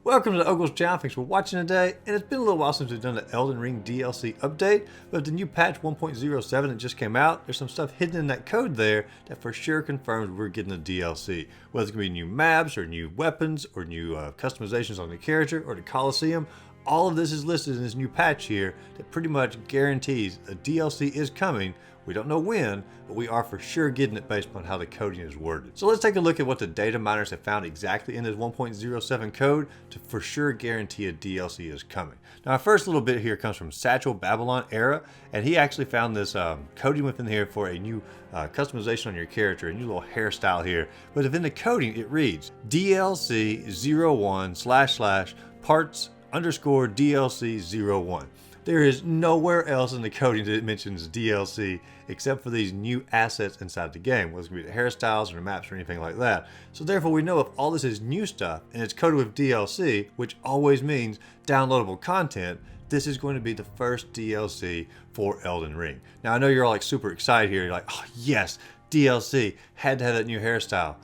Welcome to the Ogle's channel. Thanks for watching today. And it's been a little while since we've done the Elden Ring DLC update, but the new patch 1.07 that just came out, there's some stuff hidden in that code there that for sure confirms we're getting a DLC. Whether it's going to be new maps or new weapons or new customizations on the character or the Coliseum, all of this is listed in this new patch here that pretty much guarantees a DLC is coming. We don't know when, but we are for sure getting it based on how the coding is worded. So let's take a look at what the data miners have found exactly in this 1.07 code to for sure guarantee a DLC is coming. Now our first little bit here comes from Satchel Babylon Era, and he actually found this coding within here for a new customization on your character, a new little hairstyle here. But within the coding it reads DLC 01// parts_DLC 01. There is nowhere else in the coding that it mentions DLC except for these new assets inside the game, whether it's going to be the hairstyles or the maps or anything like that. So therefore we know if all this is new stuff and it's coded with DLC, which always means downloadable content, this is going to be the first DLC for Elden Ring. Now I know you're all like super excited here. You're like, oh yes, DLC, had to have that new hairstyle.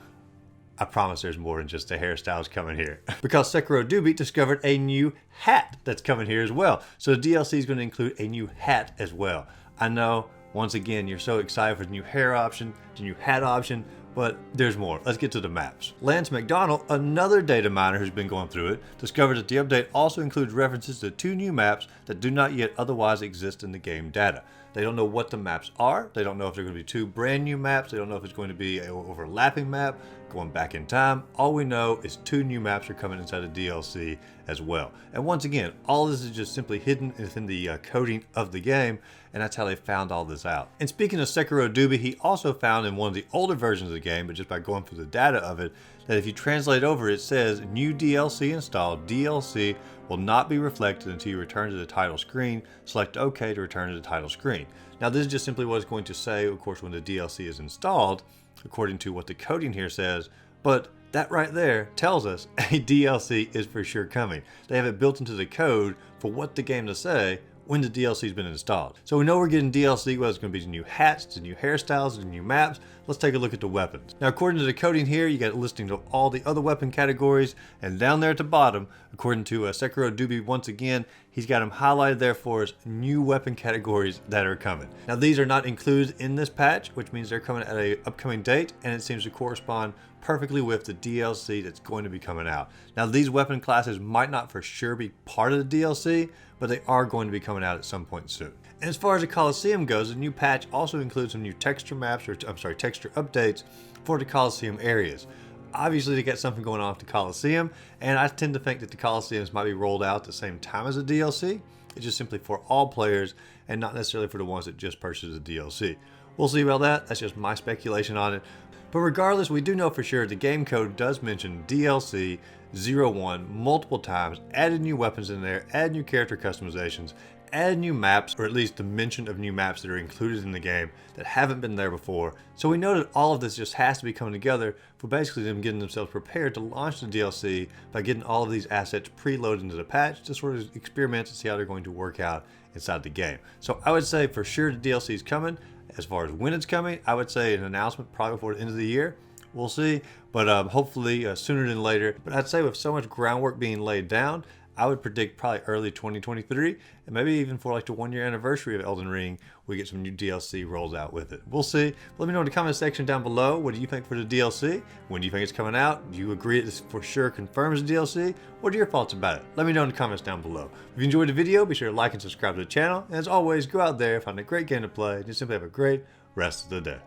I promise there's more than just the hairstyles coming here. Because Sekiro Doobie discovered a new hat that's coming here as well. So the DLC is going to include a new hat as well. I know, once again, you're so excited for the new hair option, the new hat option, but there's more. Let's get to the maps. Lance McDonald, another data miner who's been going through it, discovered that the update also includes references to 2 new maps that do not yet otherwise exist in the game data. They don't know what the maps are. They don't know if they're going to be 2 brand new maps. They don't know if it's going to be an overlapping map, going back in time. All we know is 2 new maps are coming inside the DLC as well. And once again, all this is just simply hidden within the coding of the game, and that's how they found all this out. And speaking of Sekiro Doobie, he also found in one of the older versions of the game, but just by going through the data of it, that if you translate over, it says new DLC installed. DLC will not be reflected until you return to the title screen. Select OK to return to the title screen. Now this is just simply what it's going to say, of course, when the DLC is installed, according to what the coding here says, but that right there tells us a DLC is for sure coming. They have it built into the code for what the game to say when the DLC has been installed. So we know we're getting DLC, whether it's going to be the new hats, the new hairstyles, the new maps. Let's take a look at the weapons. Now according to the coding here, you got a listing of all the other weapon categories, and down there at the bottom, according to Sekiro Doobie, once again, he's got them highlighted there for us, new weapon categories that are coming. Now these are not included in this patch, which means they're coming at an upcoming date, and it seems to correspond perfectly with the DLC that's going to be coming out. Now these weapon classes might not for sure be part of the DLC, but they are going to be coming out at some point soon. And as far as the Coliseum goes, the new patch also includes some new texture maps, or texture updates for the Coliseum areas. Obviously they got something going on with the Coliseum, and I tend to think that the Coliseums might be rolled out at the same time as the DLC. It's just simply for all players and not necessarily for the ones that just purchased the DLC. We'll see about that. That's just my speculation on it. But regardless, we do know for sure the game code does mention DLC 01 multiple times, added new weapons in there, add new character customizations, add new maps, or at least the mention of new maps that are included in the game that haven't been there before. So we know that all of this just has to be coming together for basically them getting themselves prepared to launch the DLC by getting all of these assets preloaded into the patch to sort of experiment to see how they're going to work out inside the game. So I would say for sure the DLC is coming. As far as when it's coming, I would say an announcement probably before the end of the year. We'll see, but hopefully sooner than later. But I'd say with so much groundwork being laid down, I would predict probably early 2023, and maybe even for like the 1-year anniversary of Elden Ring, we get some new DLC rolled out with it. We'll see. Let me know in the comment section down below, what do you think for the DLC? When do you think it's coming out? Do you agree this for sure confirms the DLC? What are your thoughts about it? Let me know in the comments down below. If you enjoyed the video, be sure to like and subscribe to the channel. And as always, go out there, find a great game to play, and just simply have a great rest of the day.